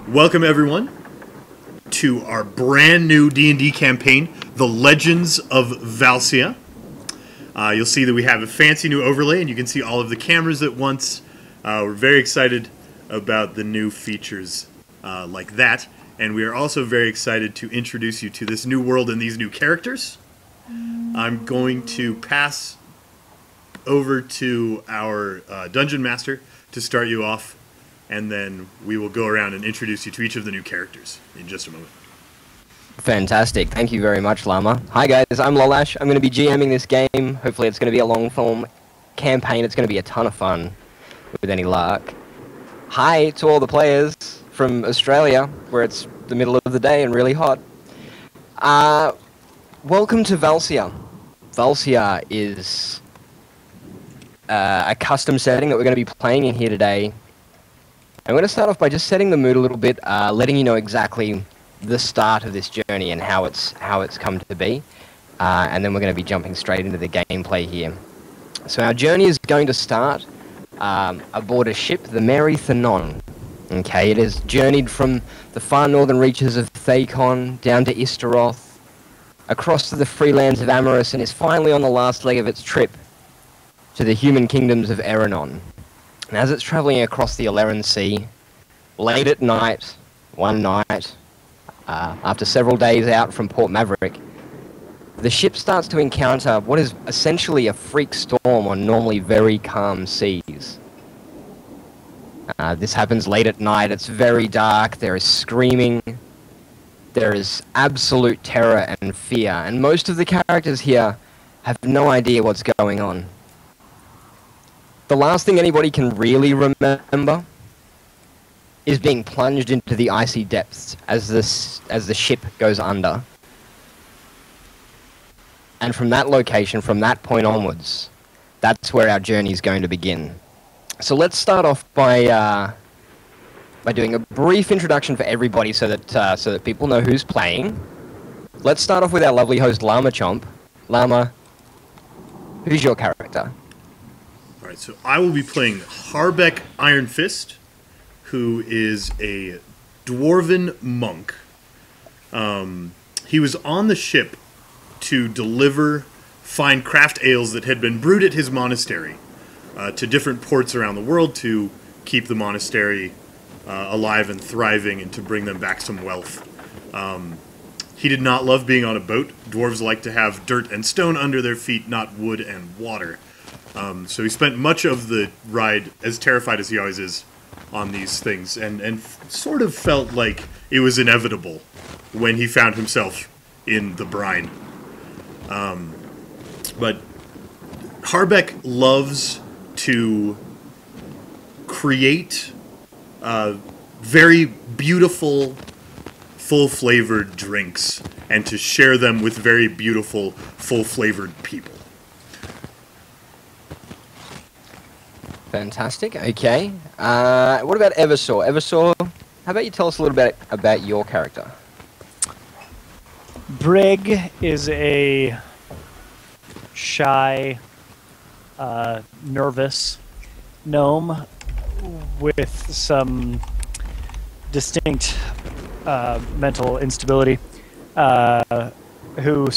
Welcome everyone to our brand new D&D campaign, The Legends of Valcia. You'll see that we have a fancy new overlay and you can see all of the cameras at once. We're very excited about the new features like that, and we are also very excited to introduce you to this new world and these new characters. I'm going to pass over to our Dungeon Master to start you off, and then we will go around and introduce you to each of the new characters in just a moment. Fantastic. Thank you very much, Llama. Hi guys, I'm Lolash. I'm going to be GMing this game. Hopefully it's going to be a long-form campaign. It's going to be a ton of fun with any luck. Hi to all the players from Australia, where it's the middle of the day and really hot. Welcome to Valcia. Valcia is a custom setting that we're going to be playing in here today. I'm going to start off by just setting the mood a little bit, letting you know exactly the start of this journey and how it's come to be, and then we're going to be jumping straight into the gameplay here. So our journey is going to start aboard a ship, the Mary Thanon. Okay, it has journeyed from the far northern reaches of Thacon down to Istaroth, across to the free lands of Amaris, and is finally on the last leg of its trip to the human kingdoms of Eranon. And as it's travelling across the Aleran Sea, late at night, one night, after several days out from Port Maverick, the ship starts to encounter what is essentially a freak storm on normally very calm seas. This happens late at night, it's very dark, there is screaming, there is absolute terror and fear, and most of the characters here have no idea what's going on. The last thing anybody can really remember is being plunged into the icy depths as the ship goes under. And from that location, from that point onwards, that's where our journey is going to begin. So let's start off by doing a brief introduction for everybody so that people know who's playing. Let's start off with our lovely host, LlamaChomp. Llama, who's your character? Alright, so I will be playing Harbeck Iron Fist, who is a dwarven monk. He was on the ship to deliver fine craft ales that had been brewed at his monastery to different ports around the world to keep the monastery alive and thriving and to bring them back some wealth. He did not love being on a boat. Dwarves like to have dirt and stone under their feet, not wood and water. So he spent much of the ride, as terrified as he always is, on these things, and sort of felt like it was inevitable when he found himself in the brine. But Harbeck loves to create very beautiful, full-flavored drinks, and to share them with very beautiful, full-flavored people. Fantastic. Okay. What about Eversaw? Eversaw, how about you tell us a little bit about your character? Brig is a shy, nervous gnome with some distinct mental instability, who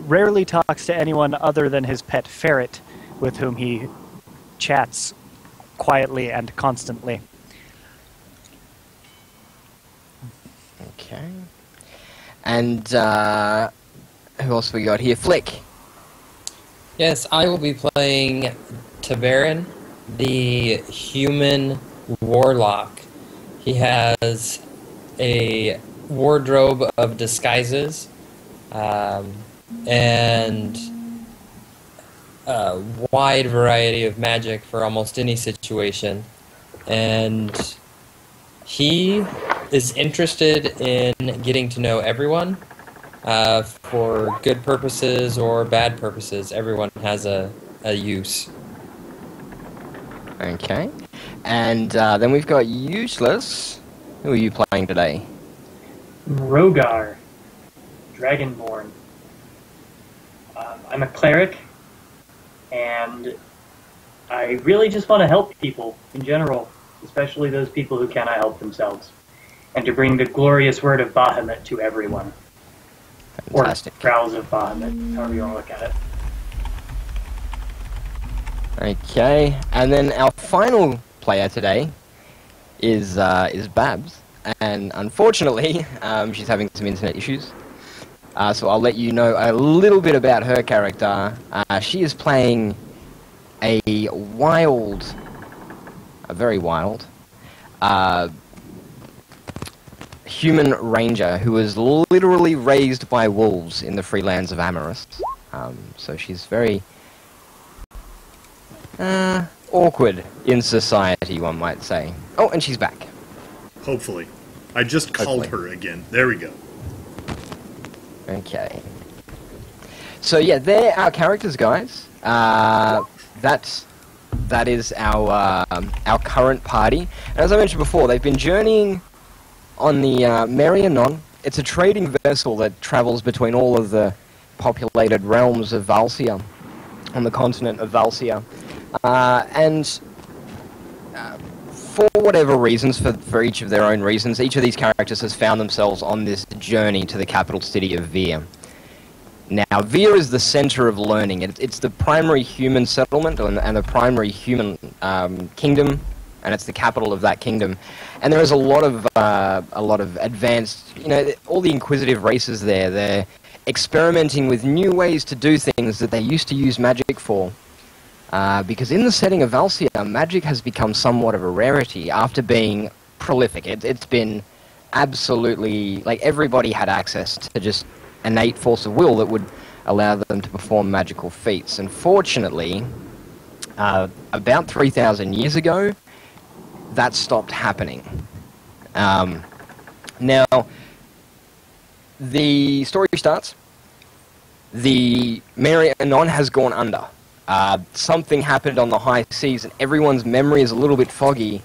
rarely talks to anyone other than his pet ferret, with whom he chats quietly and constantly. Okay. And who else we got here? Flick. Yes, I will be playing Tabarin, the human warlock. He has a wardrobe of disguises, and a wide variety of magic for almost any situation. And he is interested in getting to know everyone, for good purposes or bad purposes. Everyone has a use. Okay. And then we've got Useless. Who are you playing today? Rogar, Dragonborn. I'm a cleric, and I really just want to help people in general. especially those people who cannot help themselves, and to bring the glorious word of Bahamut to everyone. Fantastic. Or Growls of Bahamut, however you want to look at it. Okay, and then our final player today is Babs, and unfortunately, she's having some internet issues. So I'll let you know a little bit about her character. She is playing a very wild, human ranger who was literally raised by wolves in the free lands of Amaris. So she's very awkward in society, one might say. Oh, and she's back. Hopefully. I just called her again. There we go. Okay. So yeah, they're our characters, guys. That is our current party. And as I mentioned before, they've been journeying on the Mary Anon. It's a trading vessel that travels between all of the populated realms of Valcia, on the continent of Valcia. For whatever reasons, for each of their own reasons, each of these characters has found themselves on this journey to the capital city of Vir. Now, Vir is the center of learning. It's the primary human settlement and the primary human kingdom, and it's the capital of that kingdom. And there is a lot of advanced, all the inquisitive races there. They're experimenting with new ways to do things that they used to use magic for. Because in the setting of Valcia, magic has become somewhat of a rarity after being prolific. It's been absolutely, like, everybody had access to just innate force of will that would allow them to perform magical feats. And fortunately, about 3,000 years ago, that stopped happening. Now, the story starts. The Mary Anon has gone under. Something happened on the high seas, and everyone's memory is a little bit foggy.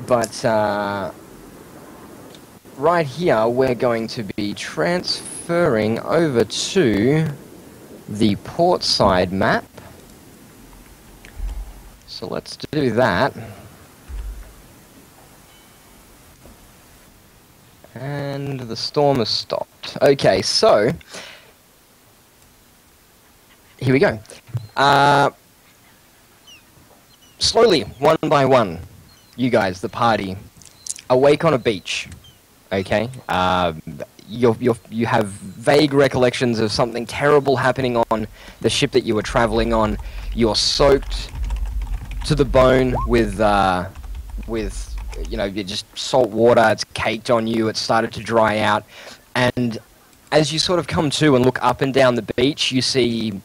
But right here, we're going to be transferring over to the port side map. So let's do that. And the storm has stopped. Okay, so here we go. Slowly, one by one, you guys, the party, awake on a beach. Okay? You have vague recollections of something terrible happening on the ship that you were traveling on. You're soaked to the bone with just salt water. It's caked on you. It's started to dry out. And as you sort of come to and look up and down the beach, you see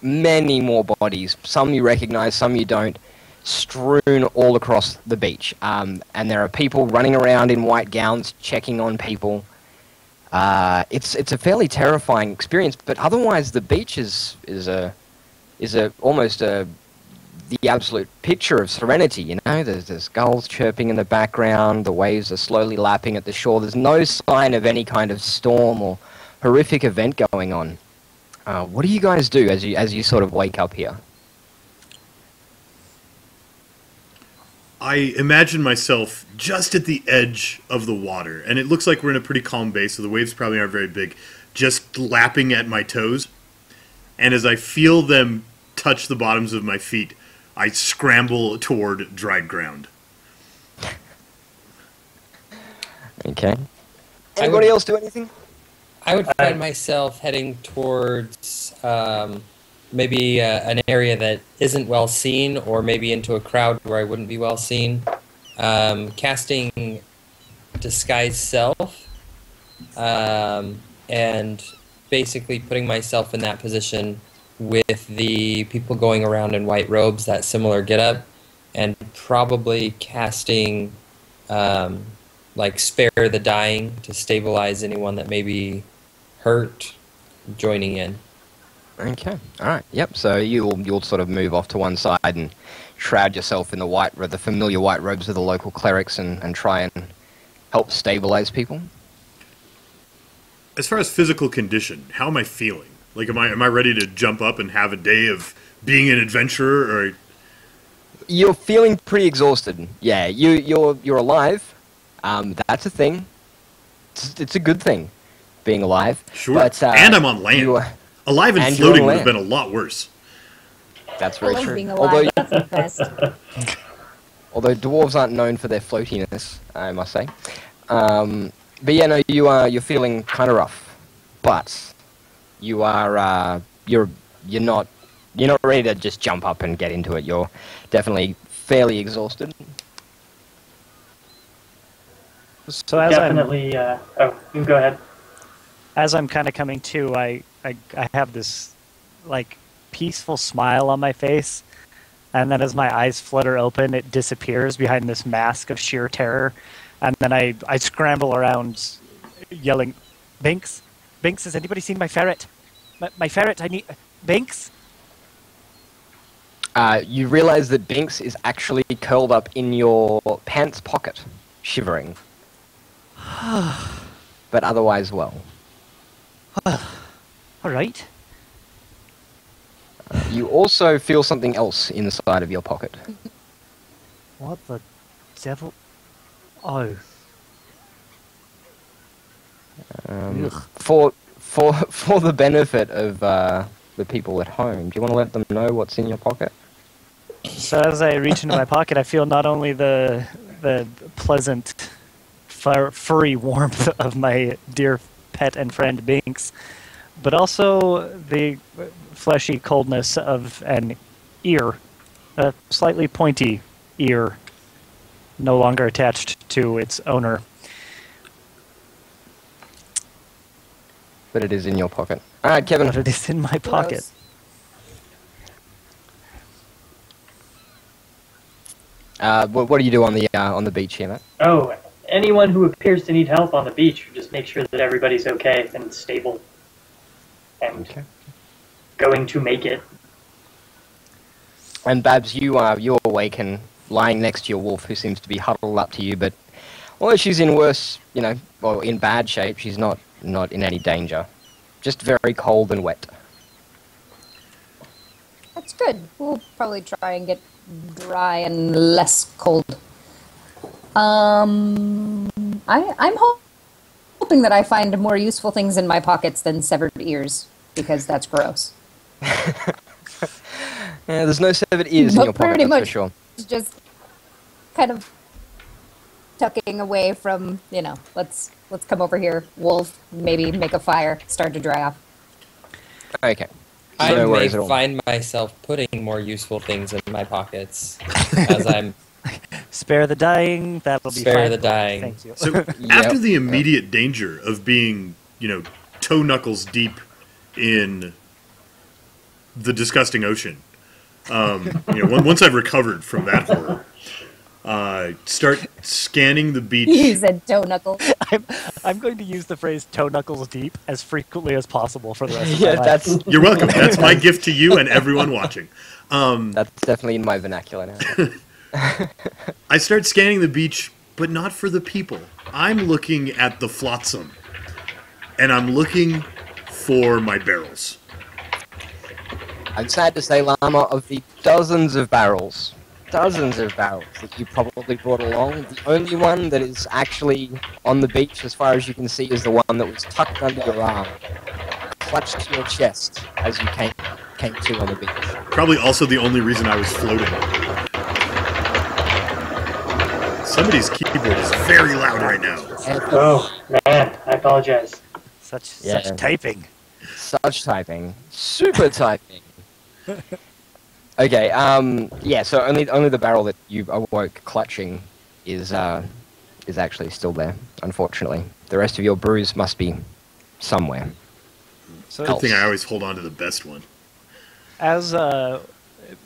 many more bodies. Some you recognize, some you don't, strewn all across the beach. And there are people running around in white gowns checking on people. It's a fairly terrifying experience, but otherwise the beach is almost the absolute picture of serenity. There's gulls chirping in the background, the waves are slowly lapping at the shore. There's no sign of any kind of storm or horrific event going on. What do you guys do as you sort of wake up here? I imagine myself just at the edge of the water, and it looks like we're in a pretty calm bay, so the waves probably aren't very big, just lapping at my toes. And as I feel them touch the bottoms of my feet, I scramble toward dried ground. Okay. Anybody else do anything? I would find myself heading towards maybe an area that isn't well seen, or maybe into a crowd where I wouldn't be well seen. Casting Disguise Self, and basically putting myself in that position with the people going around in white robes, that similar getup, and probably casting like Spare the Dying to stabilize anyone that may be hurt, joining in. Okay, all right, yep. So you'll sort of move off to one side and shroud yourself in the familiar white robes of the local clerics and try and help stabilize people. As far as physical condition, how am I feeling? Like, am I ready to jump up and have a day of being an adventurer, or You're feeling pretty exhausted. Yeah, you're alive. That's a thing. It's a good thing, being alive. Sure. But, and I'm on land. Alive and you're on floating would have land. been a lot worse. That's I very love true. being alive. That's the best. Although dwarves aren't known for their floatiness, I must say. But yeah, no, you're feeling kind of rough, but you are you're not ready to just jump up and get into it. You're definitely fairly exhausted. So as Definitely. Oh, you can go ahead. I'm kind of coming to, I have this like peaceful smile on my face, and then as my eyes flutter open, it disappears behind this mask of sheer terror, and then I scramble around, yelling, "Binks, Binks! Has anybody seen my ferret? My ferret! I need Binks!" You realize that Binks is actually curled up in your pants pocket, shivering. But otherwise well. All right. You also feel something else inside of your pocket. What the devil? Oh. Ugh. For the benefit of the people at home, do you want to let them know what's in your pocket? So as I reach into my pocket, I feel not only the pleasant, furry warmth of my dear pet and friend Binks, but also the fleshy coldness of an ear, a slightly pointy ear, no longer attached to its owner. But it is in your pocket. All right, Kevin. But it is in my pocket. What do you do on the beach here, Matt? Oh, anyone who appears to need help on the beach, just make sure that everybody's okay and stable and Okay. going to make it. And Babs, you're awake and lying next to your wolf, who seems to be huddled up to you. But although she's in worse, or in bad shape, she's not in any danger. Just very cold and wet. That's good. We'll probably try and get dry and less cold. I'm hoping that I find more useful things in my pockets than severed ears, because that's gross. Yeah, there's no severed ears in your pocket, Pretty that's much for sure. just kind of tucking away from, let's come over here, wolf, maybe make a fire, start to dry off. Okay. I No may worries at all. find myself putting more useful things in my pockets as I'm Spare the dying, that'll be Spare fine. the dying. Thank you. So after the immediate danger of being, toe knuckles deep in the disgusting ocean, once I've recovered from that horror, start scanning the beach. You said toe knuckle. I'm going to use the phrase "toe knuckles deep" as frequently as possible for the rest of Yeah, my life. that's You're welcome. That's my gift to you and everyone watching. definitely in my vernacular now. I start scanning the beach, but not for the people. I'm looking at the flotsam, and I'm looking for my barrels. I'm sad to say, Llama, of the dozens of barrels that you probably brought along, the only one that is actually on the beach, as far as you can see, is the one that was tucked under your arm, clutched to your chest as you came to on the beach. Probably also the only reason I was floating. Somebody's keyboard is very loud right now. Oh, man, I apologize. Such Yeah. typing. Such typing. Super typing. Okay, yeah, so only the barrel that you awoke clutching is actually still there, unfortunately. The rest of your brews must be somewhere. So Good thing I always hold on to the best one. as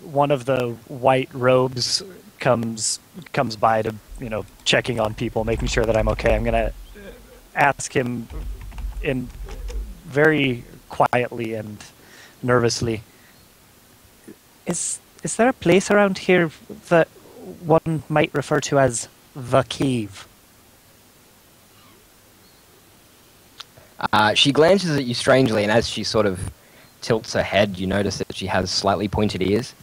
one of the white robes comes by to checking on people, making sure that I'm okay, I'm gonna ask him in very quietly and nervously, is there a place around here that one might refer to as the cave? She glances at you strangely, and as she sort of tilts her head, you notice that she has slightly pointed ears.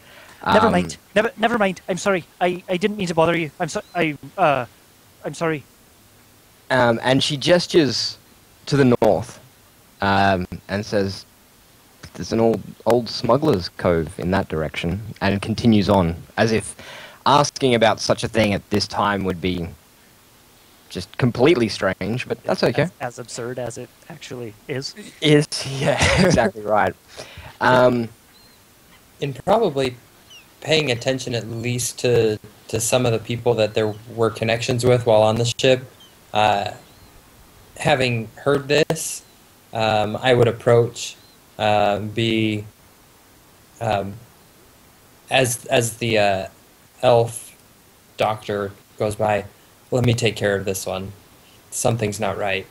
Never mind. Never mind. I'm sorry. I didn't mean to bother you. I'm sorry. And she gestures to the north, and says, "There's an old smuggler's cove in that direction," and continues on, as if asking about such a thing at this time would be just completely strange, but that's okay. As absurd as it actually is. Yeah, exactly right. In probably paying attention at least to some of the people that there were connections with while on the ship, having heard this, I would approach, as the elf doctor goes by, "Let me take care of this one. Something's not right."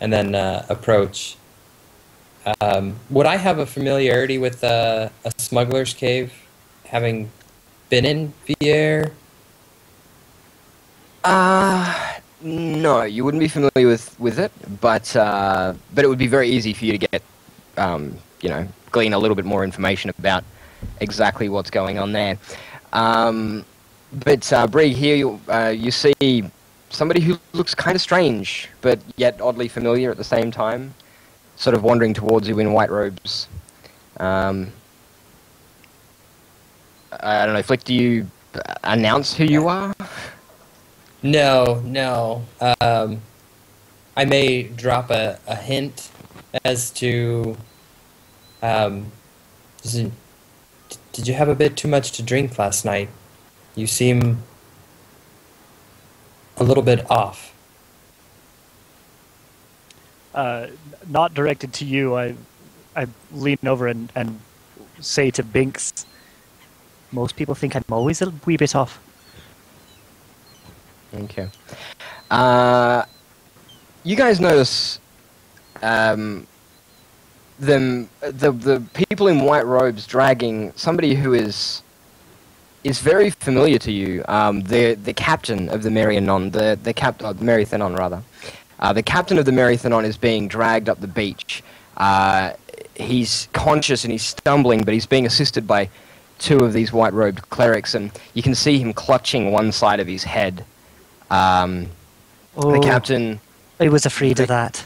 And then approach. Would I have a familiarity with a smuggler's cave, having been in Vier? No, you wouldn't be familiar with it, but it would be very easy for you to get, glean a little bit more information about exactly what's going on there. Brig, here you see somebody who looks kind of strange, but yet oddly familiar at the same time, sort of wandering towards you in white robes. I don't know, Flick, do you announce who you are? No. I may drop a hint as to, did you have a bit too much to drink last night? You seem a little bit off. Not directed to you. I lean over and say to Binks, most people think I'm always a wee bit off. Okay. You guys notice the people in white robes dragging somebody who is very familiar to you. The captain of the Mary-Thenon, Mary-Thenon rather. The captain of the Mary-Thenon is being dragged up the beach. He's conscious and he's stumbling, but he's being assisted by two of these white-robed clerics, and you can see him clutching one side of his head. The captain... I was afraid of that.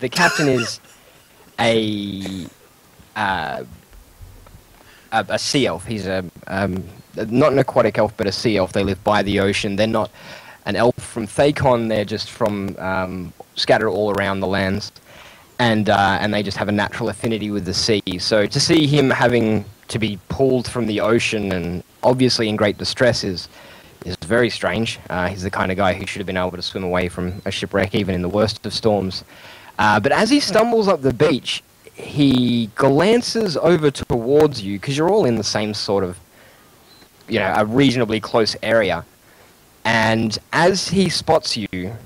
The captain is a sea elf. He's not an aquatic elf, but a sea elf. They live by the ocean. They're not an elf from Thacon. They're just from scattered all around the lands, and they just have a natural affinity with the sea. So to see him having to be pulled from the ocean and obviously in great distress is very strange. He's the kind of guy who should have been able to swim away from a shipwreck even in the worst of storms. But as he stumbles up the beach, he glances over towards you, because you're all in the same sort of, a reasonably close area. And as he spots you,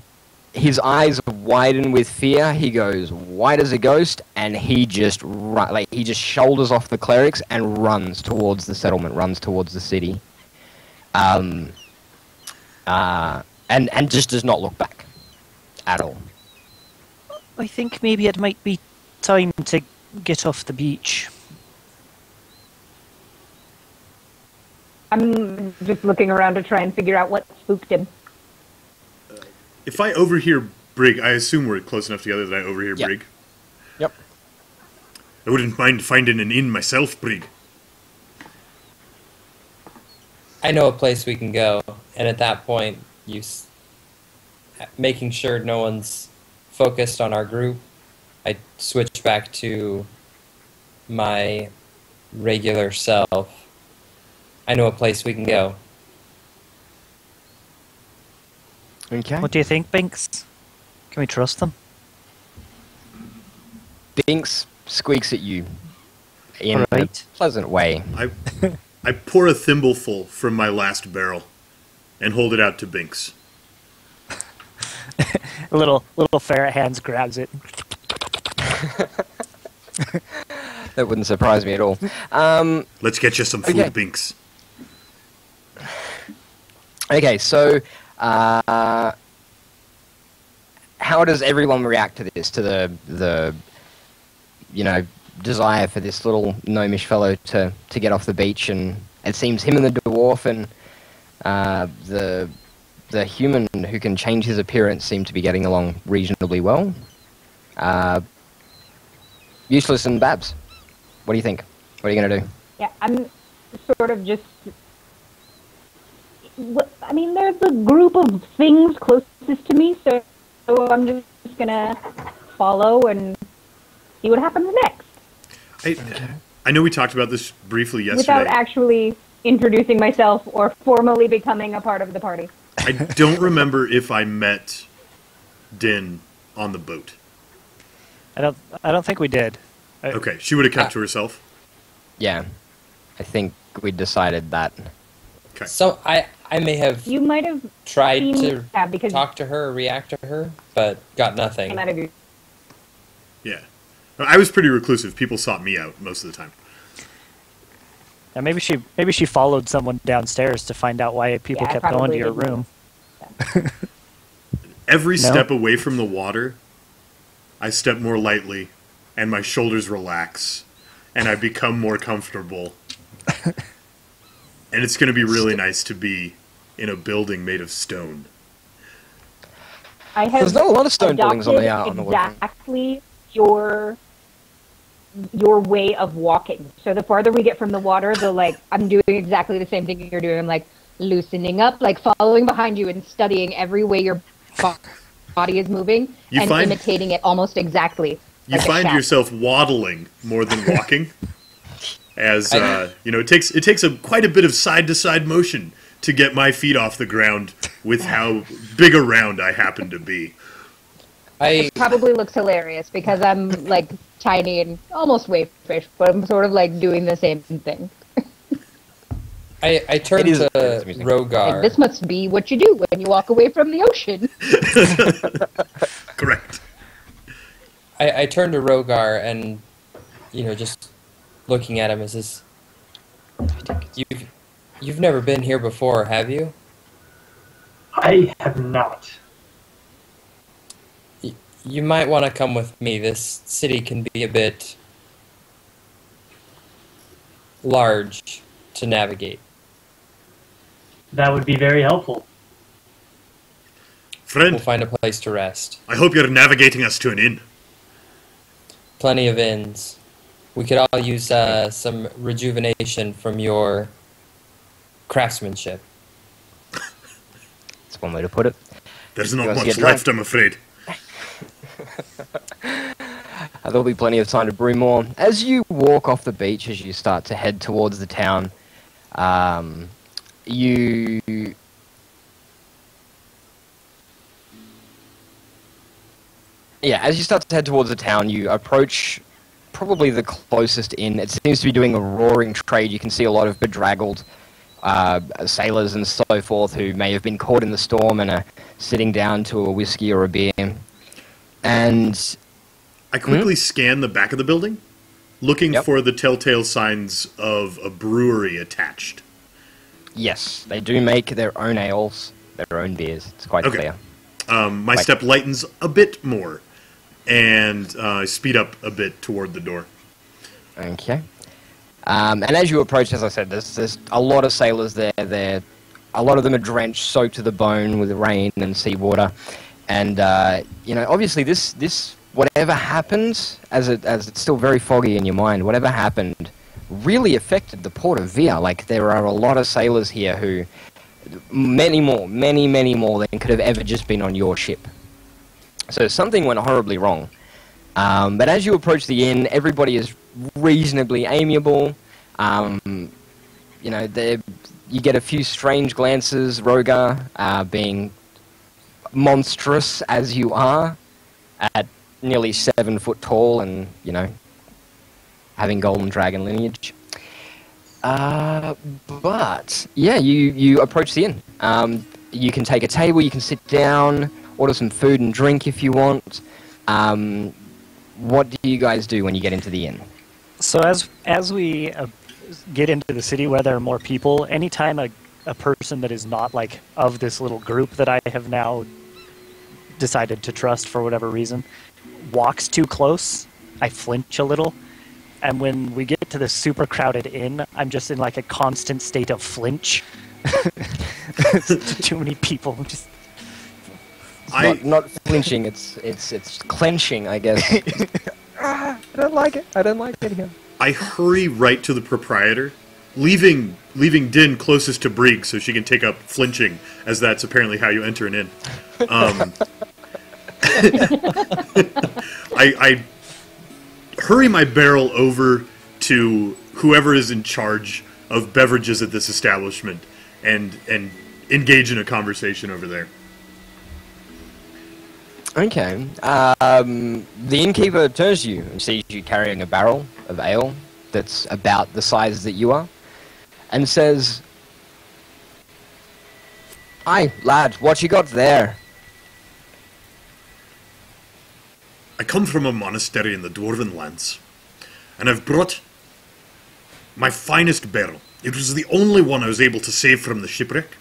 his eyes widen with fear. He goes white as a ghost, and he just shoulders off the clerics and runs towards the settlement, runs towards the city. And just does not look back at all. I think maybe it might be time to get off the beach. I'm just looking around to try and figure out what spooked him. If I overhear Brig, I assume we're close enough together that I overhear Yep. Brig. Yep. I wouldn't mind finding an inn myself, Brig. I know a place we can go, and at that point, making sure no one's focused on our group, I switch back to my regular self. I know a place we can go. Okay. What do you think, Binks? Can we trust them? Binks squeaks at you in a Alright. pleasant way. I pour a thimbleful from my last barrel and hold it out to Binks. A little ferret hands grabs it. That wouldn't surprise me at all. Let's get you some food, Okay. Binks. Okay, so how does everyone react to this? To the desire for this little gnomish fellow to get off the beach, and it seems him and the dwarf and the human who can change his appearance seem to be getting along reasonably well. Useless and Babs, what do you think? What are you going to do? Yeah, I'm sort of just... I mean, there's a group of things closest to me, so I'm just going to follow and see what happens next. I know we talked about this briefly yesterday. Without actually introducing myself or formally becoming a part of the party. I don't remember if I met Din on the boat. I don't think we did. Okay, she would have kept to herself. Yeah, I think we decided that. Okay. So I may have You might have tried seen to that because talk to her or react to her, but got nothing. you might have Yeah. I was pretty reclusive. People sought me out most of the time. And maybe she followed someone downstairs to find out why people Yeah, kept going to probably your did. room. Every No? step away from the water, I step more lightly, and my shoulders relax, and I become more comfortable. And it's going to be really nice to be in a building made of stone. I have There's not a lot of stone buildings on the water. exactly your way of walking. So the farther we get from the water, I'm doing exactly the same thing you're doing. I'm like loosening up, like following behind you and studying every way your body is moving and imitating it almost exactly. You like find yourself waddling more than walking, as it takes quite a bit of side to side motion to get my feet off the ground with how big around I happen to be. It probably looks hilarious because I'm like tiny and almost wavefish, but I'm sort of like doing the same thing. I turned to Rogar. Like, this must be what you do when you walk away from the ocean. Correct. I turned to Rogar and, just looking at him as this. You've never been here before, have you? I have not. You might want to come with me. This city can be a bit large to navigate. That would be very helpful. Friend, We'll find a place to rest. I hope you're navigating us to an inn. Plenty of inns. We could all use some rejuvenation from your craftsmanship. That's one way to put it. There's You not guys much get left, I'm afraid. There'll be plenty of time to brew more. As you walk off the beach, as you start to head towards the town, you... Yeah, as you start to head towards the town, you approach probably the closest inn. It seems to be doing a roaring trade. You can see a lot of bedraggled sailors and so forth who may have been caught in the storm and are sitting down to a whiskey or a beer. And I quickly scan the back of the building, looking for the telltale signs of a brewery attached. yes, they do make their own ales, their own beers. It's quite clear. My step lightens a bit more, and I speed up a bit toward the door. Okay. And as you approach, as I said, there's a lot of sailors there. A lot of them are drenched, soaked to the bone with rain and seawater. And, obviously this whatever happened, as it's still very foggy in your mind, whatever happened really affected the port of Via. Like, there are a lot of sailors here who, many more than could have ever just been on your ship. So something went horribly wrong. But as you approach the inn, everybody is reasonably amiable. You get a few strange glances, Rogar, being monstrous as you are, at nearly 7 foot tall and, having golden dragon lineage. But, yeah, you approach the inn. You can take a table, you can sit down, order some food and drink if you want. What do you guys do when you get into the inn? So as we get into the city where there are more people, anytime a person that is not like of this little group that I have now decided to trust for whatever reason walks too close, I flinch a little, and when we get to the super crowded inn, I'm just in like a constant state of flinch. Too many people. Just Not flinching. It's clenching, I guess. I don't like it. I don't like it here. I hurry right to the proprietor, leaving Din closest to Brig so she can take up flinching, as that's apparently how you enter an inn. I hurry my barrel over to whoever is in charge of beverages at this establishment and engage in a conversation over there. Okay. The innkeeper turns to you and sees you carrying a barrel of ale that's about the size that you are, and says, "Hi, lad, what you got there?" I come from a monastery in the Dwarven lands, and I've brought my finest barrel. It was the only one I was able to save from the shipwreck,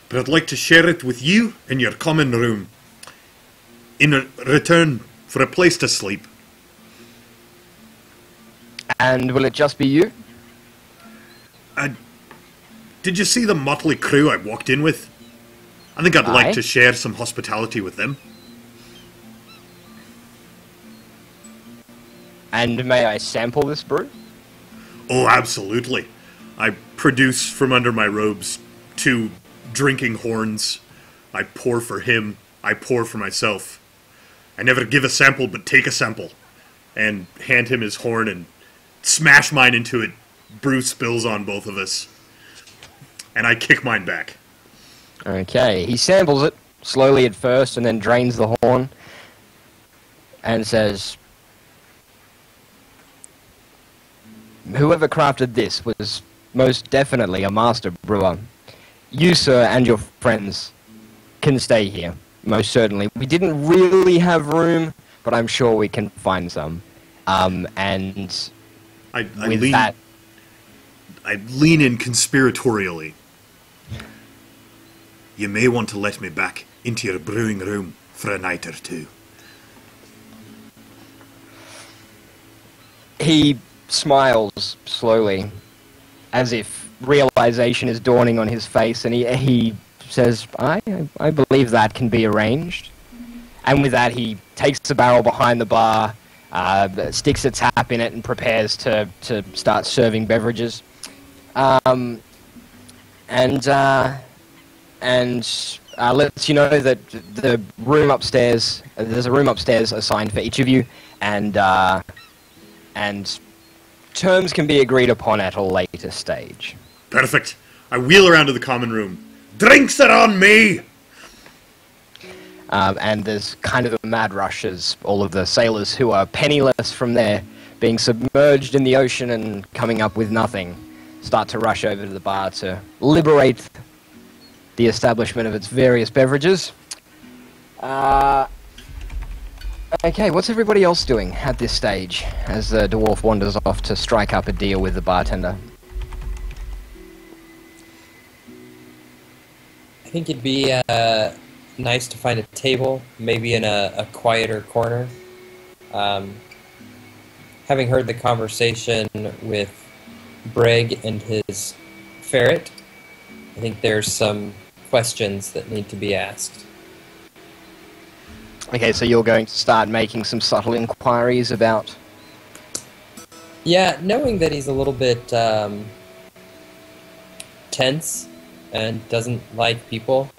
but I'd like to share it with you in your common room, in return for a place to sleep. And will it just be you? Did you see the motley crew I walked in with? I think I'd Aye. like to share some hospitality with them. And may I sample this brew? Oh, absolutely. I produce from under my robes 2 drinking horns. I pour for him. I pour for myself. I never give a sample, but take a sample. And hand him his horn and smash mine into it. Brew spills on both of us. And I kick mine back. Okay, he samples it, slowly at first, and then drains the horn, and says, "Whoever crafted this was most definitely a master brewer. You, sir, and your friends can stay here, most certainly. We didn't really have room, but I'm sure we can find some." And I with lean, that... I lean in conspiratorially. You may want to let me back into your brewing room for a night or 2. He smiles slowly, as if realization is dawning on his face, and he says, I believe that can be arranged. And with that, he takes the barrel behind the bar, sticks a tap in it, and prepares to start serving beverages. And lets you know that the room upstairs, there's a room upstairs assigned for each of you, and terms can be agreed upon at a later stage. Perfect. I wheel around to the common room. Drinks are on me! And there's kind of a mad rush as all of the sailors who are penniless from their being submerged in the ocean and coming up with nothing start to rush over to the bar to liberate the establishment of its various beverages. Okay, what's everybody else doing at this stage as the dwarf wanders off to strike up a deal with the bartender? I think it'd be nice to find a table, maybe in a quieter corner. Having heard the conversation with Brig and his ferret, I think there's some questions that need to be asked. Okay, so you're going to start making some subtle inquiries about... Yeah, knowing that he's a little bit tense and doesn't like people,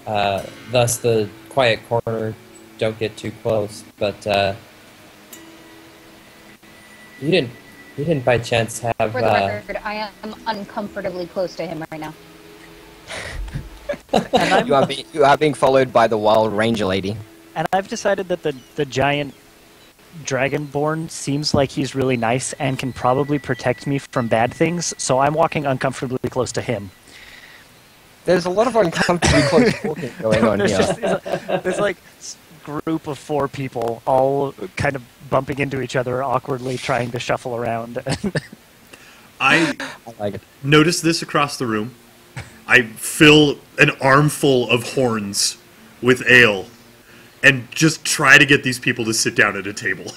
thus the quiet corner, don't get too close. But you didn't by chance have... For the record, I am uncomfortably close to him right now. You are being followed by the wild ranger lady. And I've decided that the giant dragonborn seems like he's really nice and can probably protect me from bad things, so I'm walking uncomfortably close to him. There's a lot of uncomfortably close talking going on here. There's like group of 4 people all kind of bumping into each other awkwardly, trying to shuffle around. I like it. notice this across the room. I fill an armful of horns with ale and just try to get these people to sit down at a table.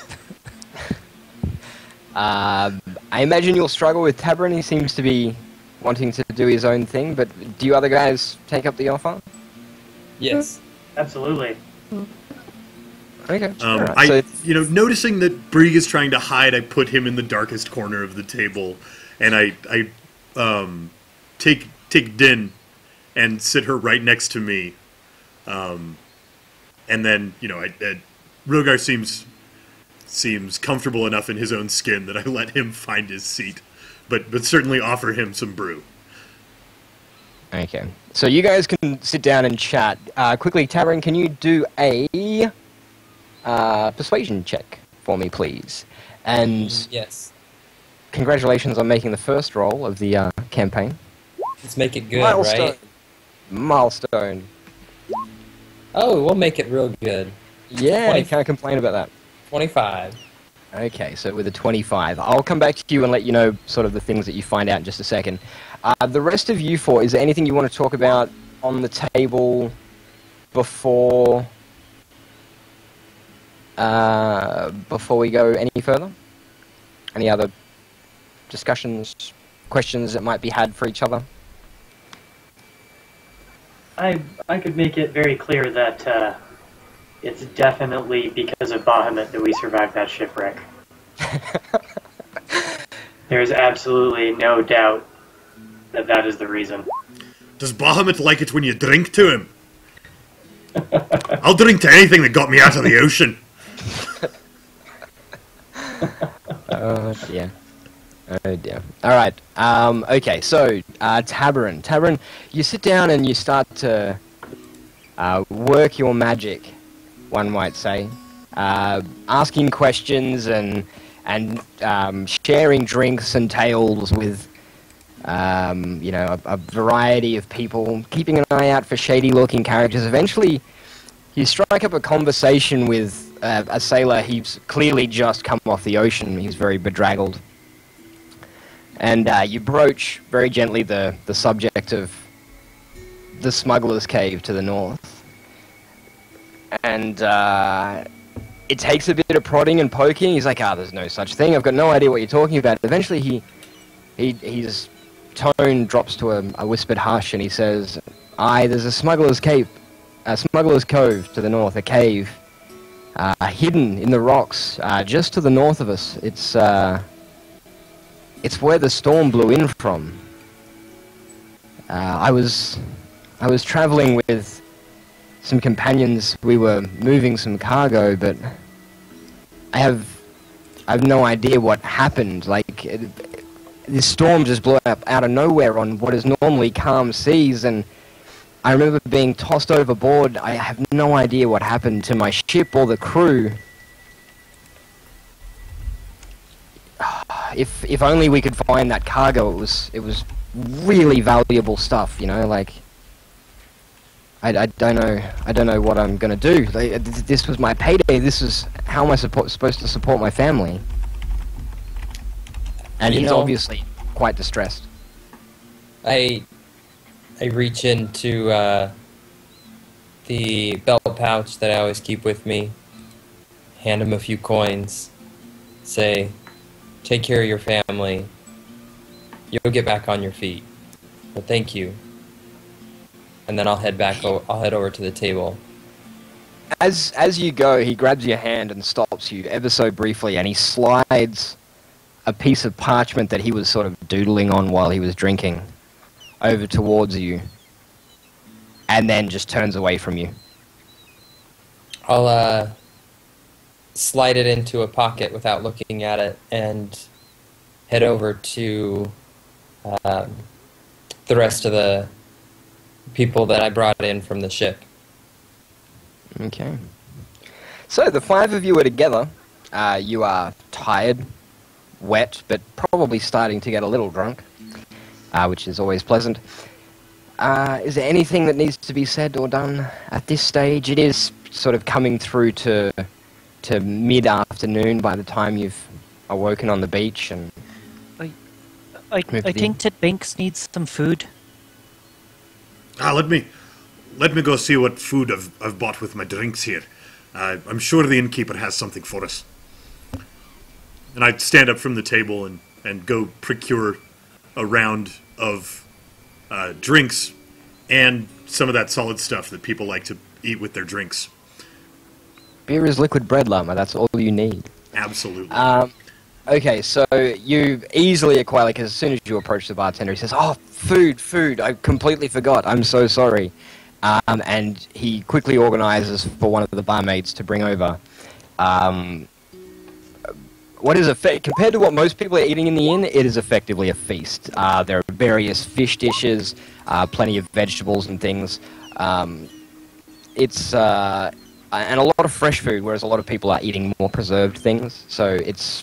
I imagine you'll struggle with Tabron. He seems to be wanting to do his own thing, but do you other guys take up the offer? Yes. Absolutely. Okay. I, noticing that Brieg is trying to hide, I put him in the darkest corner of the table, and I take Din and sit her right next to me, and then Rogar seems comfortable enough in his own skin that I let him find his seat, but certainly offer him some brew. Okay. So you guys can sit down and chat. Quickly, Tabron, can you do a persuasion check for me, please? And Yes. congratulations on making the first roll of the campaign. Let's make it good, Milestone. right? Milestone. Oh, we'll make it real good. Yeah, 20. you can't complain about that. 25. Okay, so with a 25. I'll come back to you and let you know sort of the things that you find out in just a second. The rest of you four, is there anything you want to talk about on the table before we go any further? Any other discussions, questions that might be had for each other? I could make it very clear that it's definitely because of Bahamut that we survived that shipwreck. There's absolutely no doubt that is the reason. Does Bahamut like it when you drink to him? I'll drink to anything that got me out of the ocean. Oh dear. Oh dear. Alright, okay, so, Tabron, you sit down and you start to work your magic, one might say. Asking questions and sharing drinks and tales with, a variety of people, keeping an eye out for shady-looking characters. Eventually, you strike up a conversation with a sailor. He's clearly just come off the ocean. He's very bedraggled. And you broach very gently the subject of the smuggler's cave to the north. And it takes a bit of prodding and poking. He's like, there's no such thing. I've got no idea what you're talking about. Eventually, his tone drops to a whispered hush, and he says, there's a smuggler's cove to the north, a cave, hidden in the rocks, just to the north of us. It's where the storm blew in from. I was traveling with some companions. We were moving some cargo, but I have no idea what happened. Like, this storm just blew up out of nowhere on what is normally calm seas, and I remember being tossed overboard. I have no idea what happened to my ship or the crew. If only we could find that cargo. It was really valuable stuff, like, I don't know what I'm gonna do. This was my payday. This is how am I supposed to support my family? And he's obviously quite distressed. I reach into the belt pouch that I always keep with me, hand him a few coins, say, take care of your family, you'll get back on your feet, but thank you. And then I'll head over to the table. As you go, he grabs your hand and stops you ever so briefly, and he slides a piece of parchment that he was sort of doodling on while he was drinking over towards you, and then just turns away from you. I'll slide it into a pocket without looking at it and head over to the rest of the people that I brought in from the ship. Okay. So the five of you are together. You are tired, wet, but probably starting to get a little drunk, which is always pleasant. Is there anything that needs to be said or done at this stage? It is sort of coming through to mid-afternoon by the time you've awoken on the beach. And I think that Binks needs some food. Let me go see what food I've bought with my drinks here. I'm sure the innkeeper has something for us. And I stand up from the table and go procure a round of drinks and some of that solid stuff that people like to eat with their drinks. Beer is liquid bread, Llama. That's all you need. Absolutely. Okay, so you easily acquire, because as soon as you approach the bartender, he says, "Oh, food, I completely forgot. I'm so sorry." And he quickly organizes for one of the barmaids to bring over what is compared to what most people are eating in the inn, it is effectively a feast. There are various fish dishes, plenty of vegetables and things. It's and a lot of fresh food, whereas a lot of people are eating more preserved things. So it's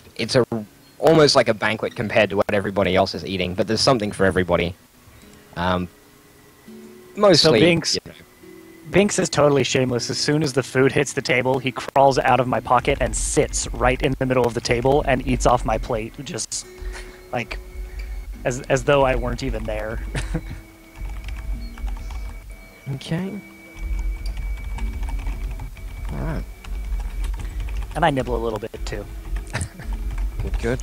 almost like a banquet compared to what everybody else is eating. But there's something for everybody. Mostly. So Binks, you know, Binks is totally shameless. As soon as the food hits the table, he crawls out of my pocket and sits right in the middle of the table and eats off my plate, just like as though I weren't even there. Okay. Alright. And I nibble a little bit too. Good.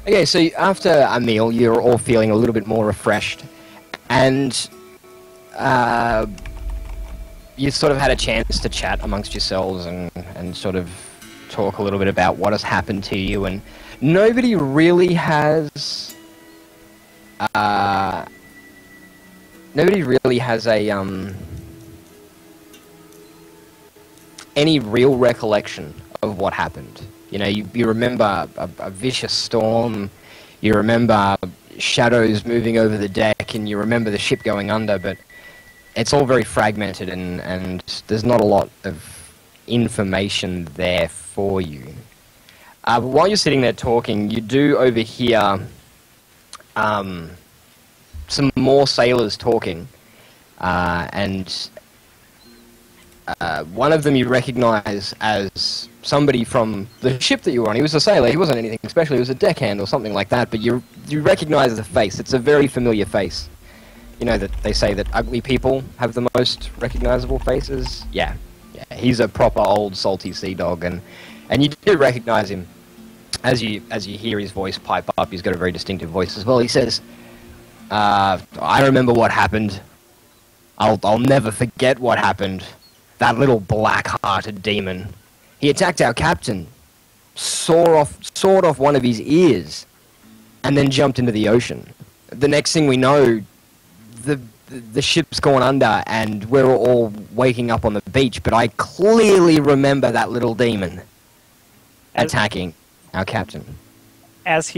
Okay, so after a meal, you're all feeling a little bit more refreshed, and you sort of had a chance to chat amongst yourselves and sort of talk a little bit about what has happened to you, and nobody really has a any real recollection of what happened. You know, you remember a vicious storm, you remember shadows moving over the deck, and you remember the ship going under, but it's all very fragmented, and there's not a lot of information there for you. But while you're sitting there talking, you do overhear some more sailors talking, and one of them you recognize as somebody from the ship that you were on. He was a sailor. He wasn't anything special. He was a deckhand or something like that. But you recognize the face. It's a very familiar face. You know that they say that ugly people have the most recognizable faces. Yeah. He's a proper old salty sea dog, and you do recognize him as you hear his voice pipe up. He's got a very distinctive voice as well. He says, "I remember what happened. I'll never forget what happened. That little black-hearted demon. He attacked our captain, sawed off one of his ears, and then jumped into the ocean. The next thing we know, the ship's gone under, and we're all waking up on the beach. But I clearly remember that little demon attacking our captain." As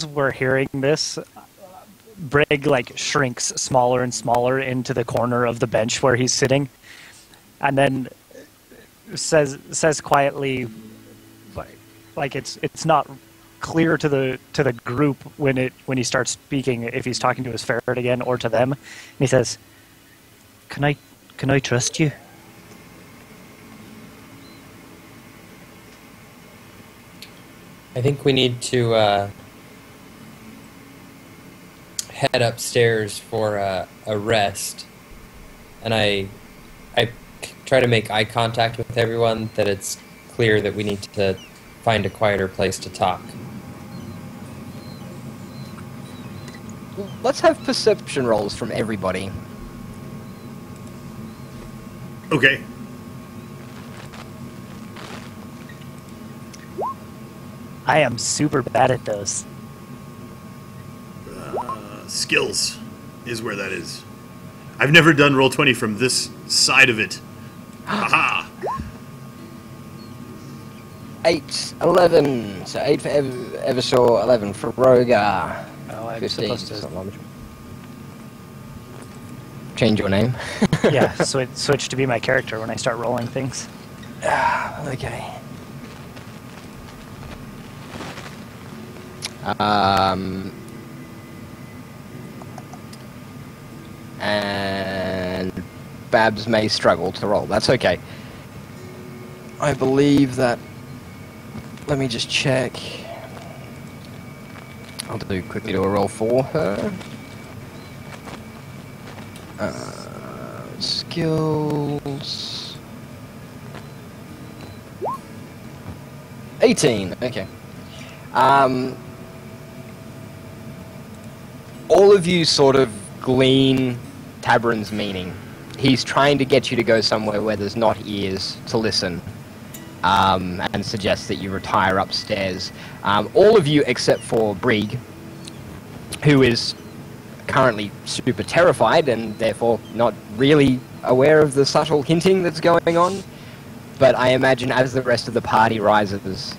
we're hearing this, Brig shrinks smaller and smaller into the corner of the bench where he's sitting, and then says quietly, like it's not clear to the group when he starts speaking, if he's talking to his ferret again or to them. And he says, Can I trust you?" I think we need to head upstairs for a rest, and I try to make eye contact with everyone, that it's clear that we need to find a quieter place to talk. Let's have perception rolls from everybody. Okay. I am super bad at those. Skills is where that is. I've never done Roll20 from this side of it. Haha! 8, 11. So 8 for Evershaw, 11 for Rogar. Oh, I'm 15. supposed to. LlamaChomp. Change your name. Yeah, switch to be my character when I start rolling things. Okay. And Babs may struggle to roll. That's okay. I believe that... Let me just check. I'll quickly do a roll for her. Skills... 18, okay. All of you sort of glean Tabrin's meaning. He's trying to get you to go somewhere where there's not ears to listen, and suggests that you retire upstairs. All of you except for Brig, who is currently super terrified and therefore not really aware of the subtle hinting that's going on. But I imagine as the rest of the party rises,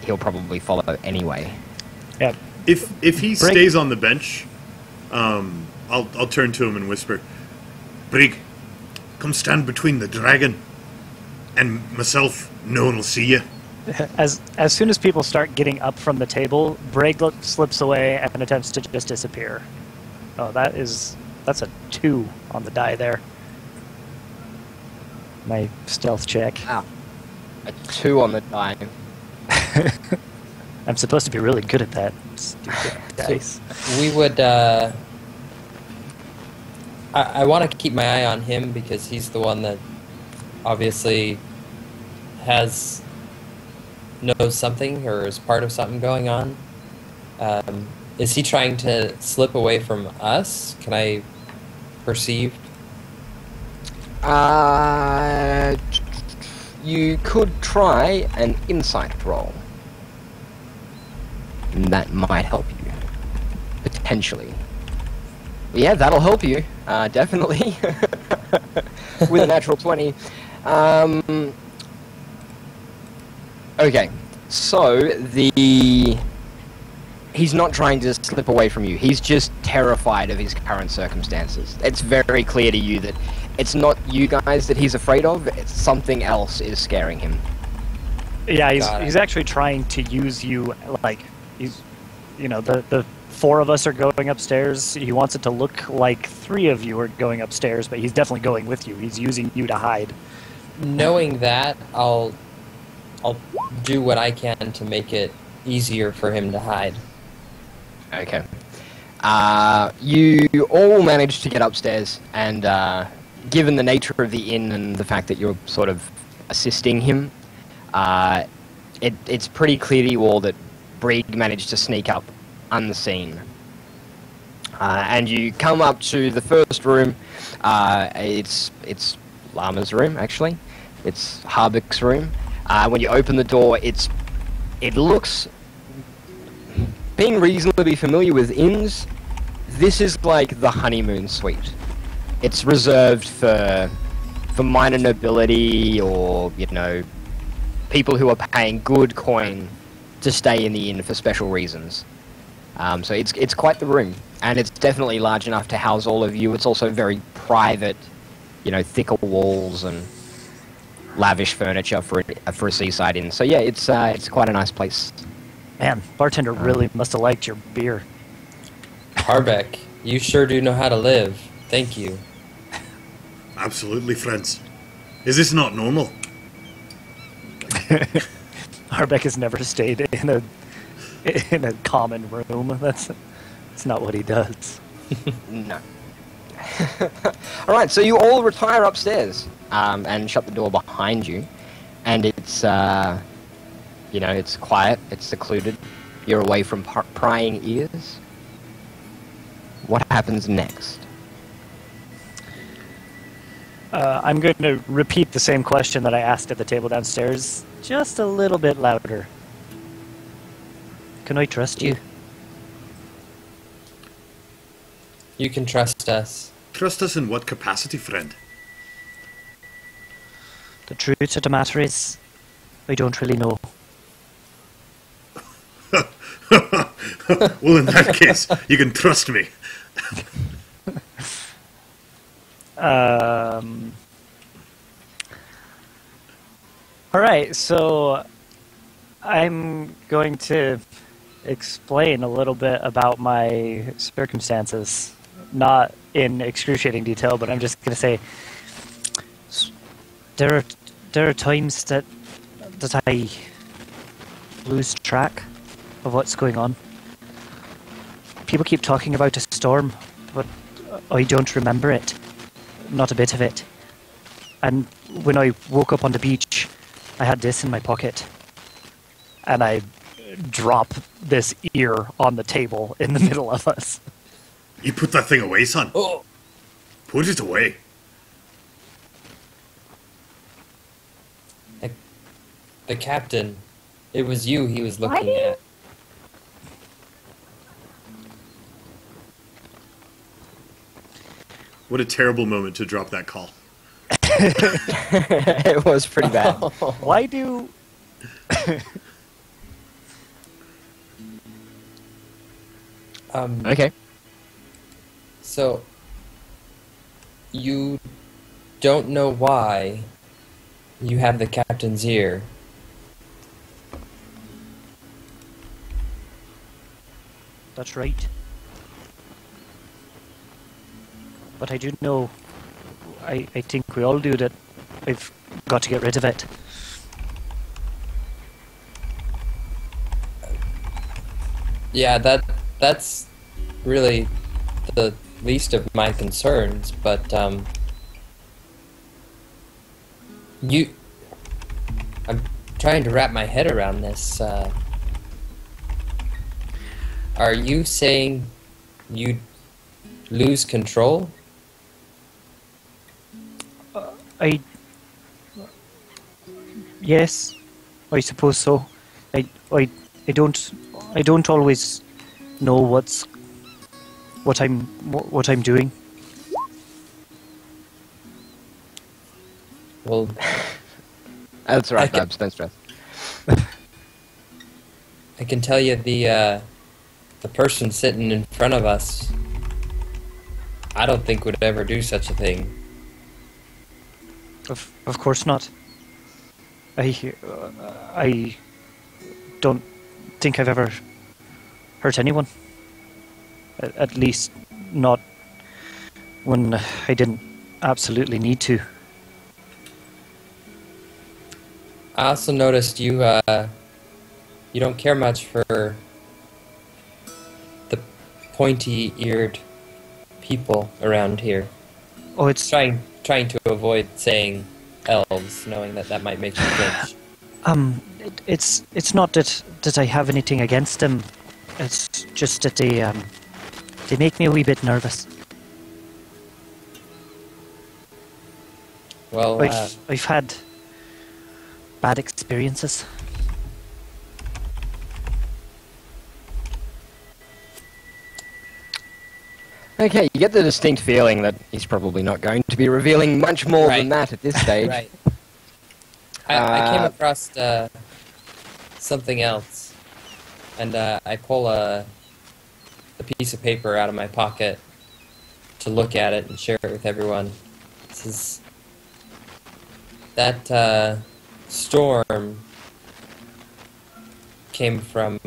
he'll probably follow anyway. Yeah. If he stays on the bench, I'll turn to him and whisper, Brig, come stand between the dragon and myself. No one will see you. As soon as people start getting up from the table, Brig slips away and attempts to just disappear. Oh, that's a 2 on the die there. My stealth check. Wow. A 2 on the die. I'm supposed to be really good at that. Stupid dice. We would. I want to keep my eye on him because he's the one that obviously knows something or is part of something going on. Is he trying to slip away from us? Can I perceive? You could try an insight roll. And that might help you. Potentially. Yeah, that'll help you. Definitely. With a natural 20. Okay. So, he's not trying to slip away from you. He's just terrified of his current circumstances. It's very clear to you that it's not you guys that he's afraid of, it's something else is scaring him. Yeah, he's actually trying to use you, like, the 4 of us are going upstairs. He wants it to look like 3 of you are going upstairs, but he's definitely going with you. He's using you to hide. Knowing that, I'll do what I can to make it easier for him to hide. Okay. You all managed to get upstairs, and given the nature of the inn and the fact that you're sort of assisting him, it's pretty clear to you all that Brig managed to sneak up unseen. And you come up to the first room. It's Llama's room, actually. It's Harbek's room. When you open the door, it looks... Being reasonably familiar with inns, this is like the honeymoon suite. It's reserved for minor nobility or, people who are paying good coin to stay in the inn for special reasons. So it's quite the room, and it's definitely large enough to house all of you. It's also very private, thicker walls and lavish furniture for a seaside inn. So yeah, it's quite a nice place. Man, bartender really must have liked your beer. Harbek, you sure do know how to live. Thank you. Absolutely, friends. Is this not normal? Harbek has never stayed in a common room. That's not what he does. No. Alright, so you all retire upstairs and shut the door behind you. And it's, it's quiet, it's secluded. You're away from prying ears. What happens next? I'm going to repeat the same question that I asked at the table downstairs, just a little bit louder. Can I trust you? You can trust us. Trust us in what capacity, friend? The truth of the matter is, I don't really know. Well, in that case, you can trust me. Alright, so I'm going to explain a little bit about my circumstances. Not in excruciating detail, but I'm just going to say there are times that I lose track of what's going on. People keep talking about a storm, but I don't remember it. Not a bit of it. And when I woke up on the beach, I had this in my pocket. and I drop this ear on the table in the middle of us. You put that thing away, son. Oh, Put it away. the captain. It was you he was Why looking do you- at. What a terrible moment to drop that call. It was pretty bad. Why do... Okay. So, you don't know why you have the captain's ear. That's right. But I do know, I think we all do, that I've got to get rid of it. Yeah, that's really the least of my concerns, but I'm trying to wrap my head around this. Are you saying you lose control? Yes, I suppose so. I don't always know what I'm doing. Well, That's right, Okay. Babs. Don't stress. I can tell you the person sitting in front of us, I don't think would ever do such a thing. Of course not. I don't think I've ever hurt anyone. At least not when I didn't absolutely need to. I also noticed you you don't care much for the pointy-eared people around here. Oh, it's Trying to avoid saying elves, knowing that might make you flinch. it's not that I have anything against them. It's just that they make me a wee bit nervous. Well, I've had bad experiences. Okay, you get the distinct feeling that he's probably not going to be revealing much more than Right. that at this stage. right. I came Uh, across something else, and I pull a piece of paper out of my pocket to look at it and share it with everyone. This is that storm came from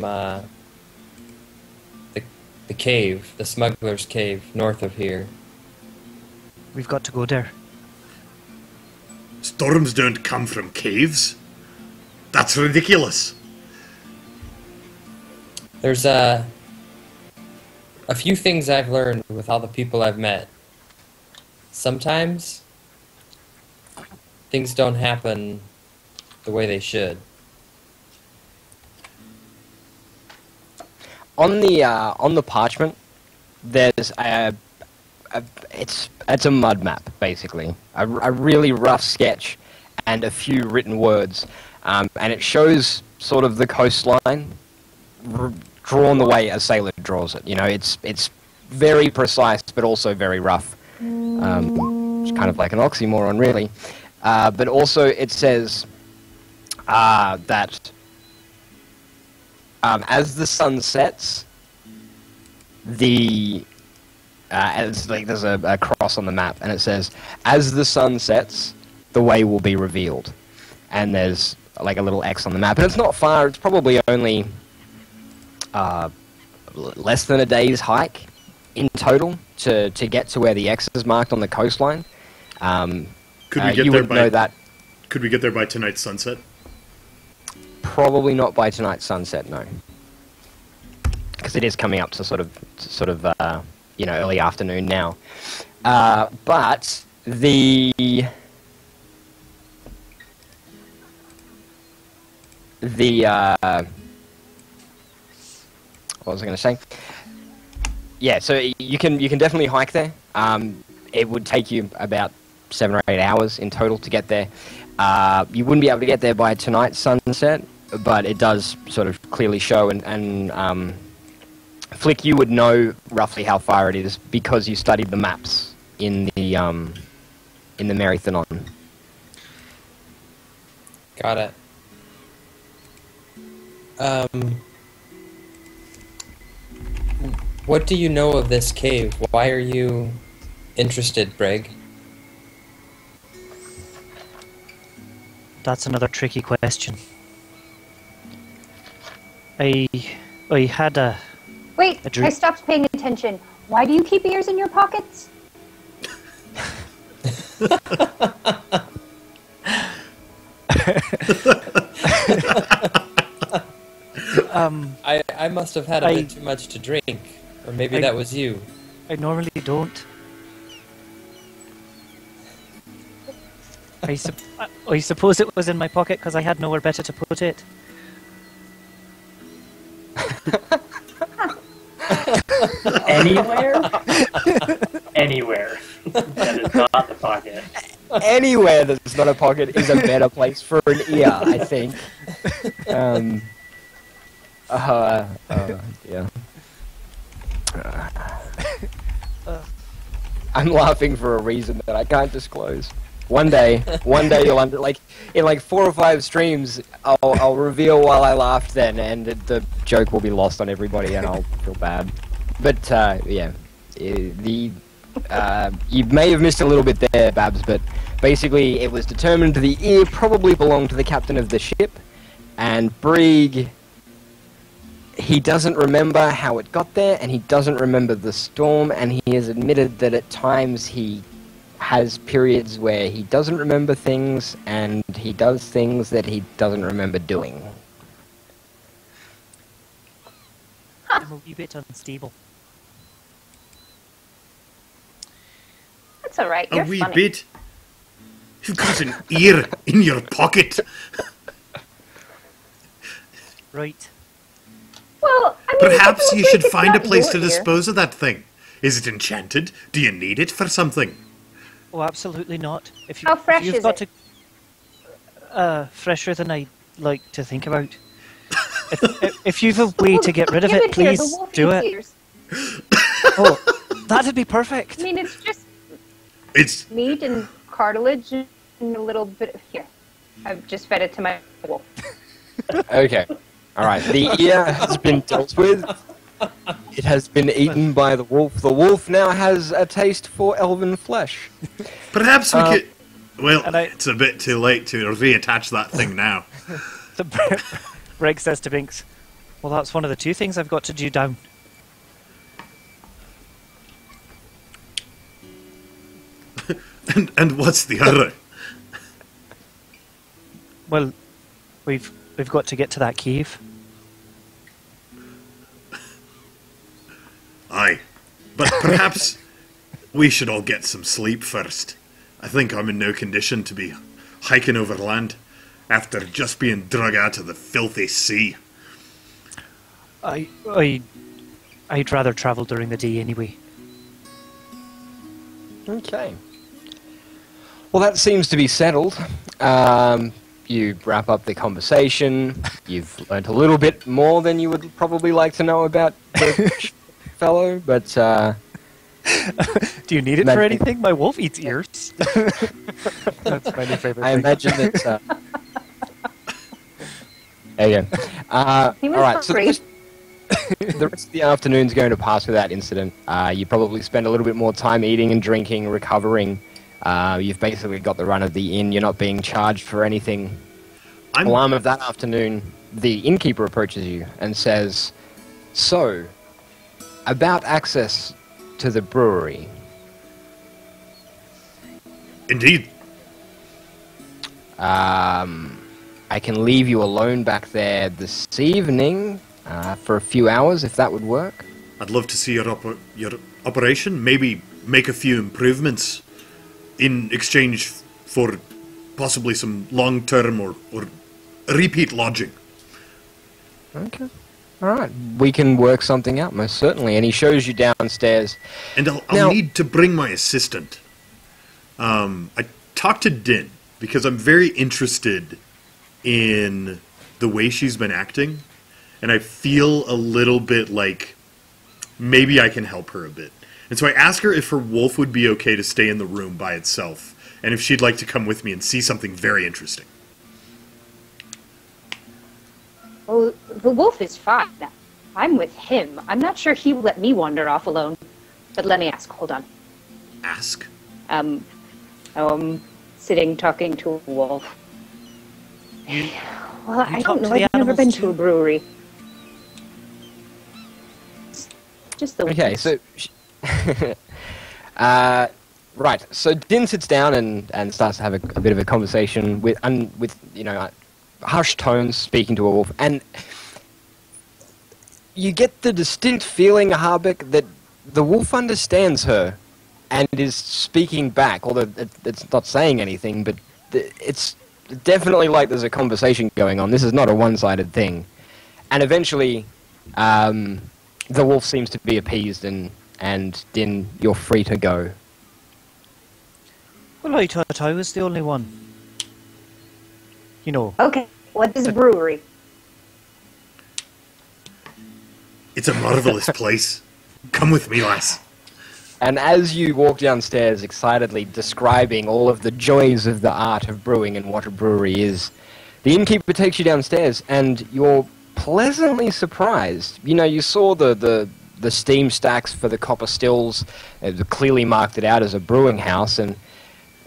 the cave, the smuggler's cave, north of here. We've got to go there. Storms don't come from caves. That's ridiculous. There's a few things I've learned with all the people I've met. Sometimes things don't happen the way they should. On the parchment, there's it's a mud map basically, a really rough sketch, and a few written words, and it shows sort of the coastline drawn the way a sailor draws it. You know, it's very precise but also very rough. It's kind of like an oxymoron, really. But also it says that. As the sun sets, as like there's a cross on the map, and it says, "As the sun sets, the way will be revealed." And there's like a little X on the map, and it's not far. It's probably only less than a day's hike in total to get to where the X is marked on the coastline. Could we get you there would by? know that. Could we get there by tonight's sunset? Probably not by tonight's sunset, no. Because it is coming up to sort of early afternoon now. But the what was I going to say? Yeah, so you can definitely hike there. It would take you about 7 or 8 hours in total to get there. You wouldn't be able to get there by tonight's sunset, but it does sort of clearly show. And Flick, you would know roughly how far it is because you studied the maps in the Marathon. Got it. What do you know of this cave? Why are you interested, Brig? That's another tricky question. I had a Wait, A dream- I stopped paying attention. Why do you keep ears in your pockets? I must have had a bit too much to drink, or maybe that was you. I normally don't. I suppose it was in my pocket because I had nowhere better to put it. Anywhere? Anywhere. That is not the pocket. Anywhere that's not a pocket is a better place for an ear, I think. Yeah. I'm laughing for a reason that I can't disclose. One day you'll in like 4 or 5 streams, I'll reveal while I laughed then, and the joke will be lost on everybody, and I'll feel bad. But yeah, you may have missed a little bit there, Babs, but basically it was determined the ear probably belonged to the captain of the ship, and Brig, he doesn't remember how it got there, and he doesn't remember the storm, and he has admitted that at times he has periods where he doesn't remember things, and he does things that he doesn't remember doing. I'm a wee bit unstable. That's all right. You're A wee funny. bit. You've got an ear in your pocket. Right. Well, I mean, Perhaps it's you okay should if it's find a not place your to ear. dispose of that thing. Is it enchanted? Do you need it for something? Oh, absolutely not. If How fresh you've is got it? to, fresher than I like to think about. If you've a way to get rid of Give it, here, the please wolf do eats it. ears. Oh, that'd be perfect. I mean, it's just It's meat and cartilage and a little bit of here. I've just fed it to my wolf. Okay. Alright, the ear has been dealt with. It has been eaten by the wolf. The wolf now has a taste for elven flesh. perhaps we could. Well, and I- it's a bit too late to reattach that thing now. The Brig says to Binks, "Well, that's one of the 2 things I've got to do down." And what's the other? Well, we've got to get to that cave. Aye, but perhaps we should all get some sleep first. I think I'm in no condition to be hiking over land after just being drug out of the filthy sea. I'd rather travel during the day anyway. Okay. Well, that seems to be settled. You wrap up the conversation. You've learnt a little bit more than you would probably like to know about the fellow, but Do you need it for anything? My wolf eats ears. That's my new favorite I thing. imagine that. There you go. He was all right, so hungry. the rest of the afternoon's going to pass without incident. You probably spend a little bit more time eating and drinking, recovering. You've basically got the run of the inn. You're not being charged for anything. Alarm of that afternoon, the innkeeper approaches you and says, "So, about access to the brewery." Indeed. I can leave you alone back there this evening for a few hours, if that would work. I'd love to see your operation. Maybe make a few improvements in exchange for possibly some long-term or repeat lodging. Okay. All right. We can work something out, most certainly. And he shows you downstairs. And I'll Now- need to bring my assistant. I talked to Din because I'm very interested in the way she's been acting, and I feel a little bit like maybe I can help her a bit. And so I asked her if her wolf would be okay to stay in the room by itself, and if she'd like to come with me and see something very interesting. Well, the wolf is fine. I'm with him. I'm not sure he would let me wander off alone. But let me ask. Hold on. Ask? Sitting talking to a wolf. Well, I talk don't know. to the I've never animals been to too? a brewery. Just the Okay, so... right, so Din sits down and starts to have a bit of a conversation with hushed tones, speaking to a wolf, and you get the distinct feeling, Harbeck, that the wolf understands her and is speaking back, although it's not saying anything, but it's definitely like there's a conversation going on. This is not a one-sided thing. And eventually, the wolf seems to be appeased, and Din, you're free to go. Well, I thought I was the only one. You know, Okay, what is a brewery? It's a marvelous place. Come with me, lass. And as you walk downstairs, excitedly describing all of the joys of the art of brewing and what a brewery is, the innkeeper takes you downstairs, and you're pleasantly surprised. You know, you saw the steam stacks for the copper stills, clearly marked it out as a brewing house, and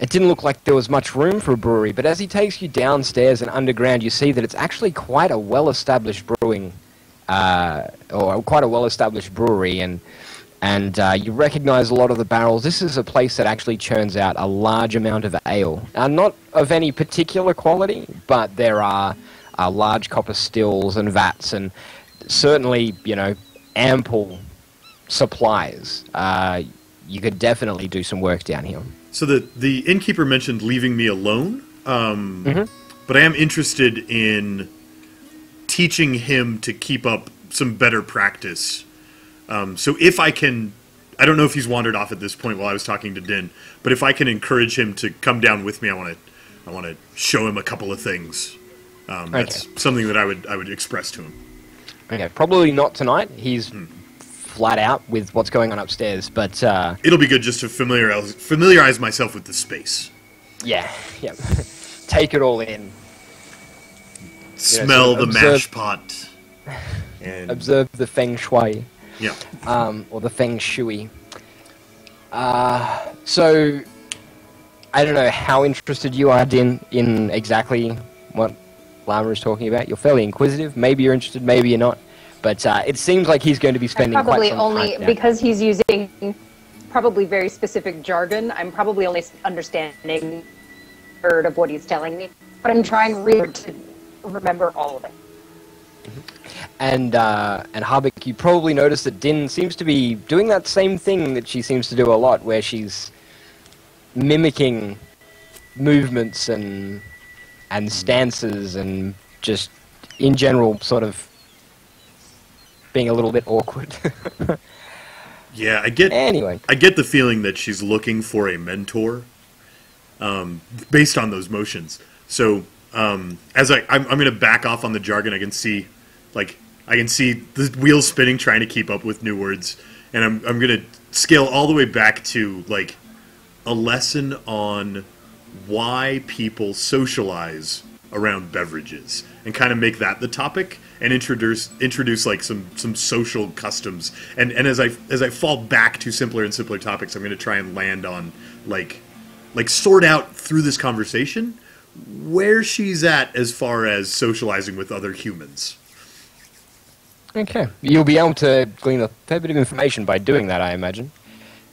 it didn't look like there was much room for a brewery. But as he takes you downstairs and underground, you see that it's actually quite a well-established brewing, or quite a well-established brewery, and you recognize a lot of the barrels. This is a place that actually churns out a large amount of ale. Not of any particular quality, but there are large copper stills and vats, and certainly, ample supplies. You could definitely do some work down here. So the innkeeper mentioned leaving me alone, but I am interested in teaching him to keep up some better practice. So if I can, I don't know if he's wandered off at this point while I was talking to Din, but if I can encourage him to come down with me, I want to show him a couple of things. That's something that I would express to him. Okay, probably not tonight. He's flat out with what's going on upstairs, but it'll be good just to familiarize myself with the space. Yeah. Take it all in. Smell the observe- mash pot. And Observe the feng shui. yeah. Or the feng shui. So, I don't know how interested you are, Din, in exactly what Llama is talking about. You're fairly inquisitive. Maybe you're interested, maybe you're not. But it seems like he's going to be spending Probably quite some only time. because he's using probably very specific jargon. I'm probably only understanding a third of what he's telling me, but I'm trying really to remember all of it. And Harbeck, you probably noticed that Din seems to be doing that same thing that she seems to do a lot, where she's mimicking movements and stances and just, in general, sort of being a little bit awkward. Yeah, I get the feeling that she's looking for a mentor, based on those motions. So, as I'm going to back off on the jargon, I can see the wheels spinning, trying to keep up with new words, and I'm going to scale all the way back to like a lesson on why people socialize around beverages, and kind of make that the topic, and introduce like some social customs. And as I fall back to simpler and simpler topics, I'm going to try and land on like sort out through this conversation where she's at as far as socializing with other humans. Okay. You'll be able to glean a fair bit of information by doing that, I imagine.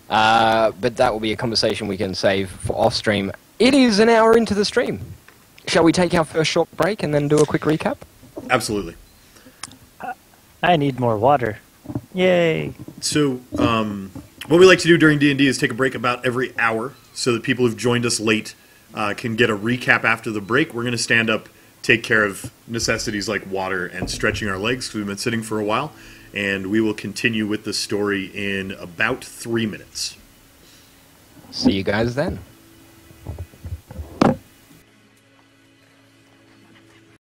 But that will be a conversation we can save for off-stream. It is an hour into the stream. Shall we take our first short break and then do a quick recap? Absolutely. I need more water. Yay! So, what we like to do during D&D is take a break about every hour, so that people who've joined us late can get a recap after the break. We're going to stand up take care of necessities like water and stretching our legs because we've been sitting for a while. And we will continue with the story in about 3 minutes. See you guys then.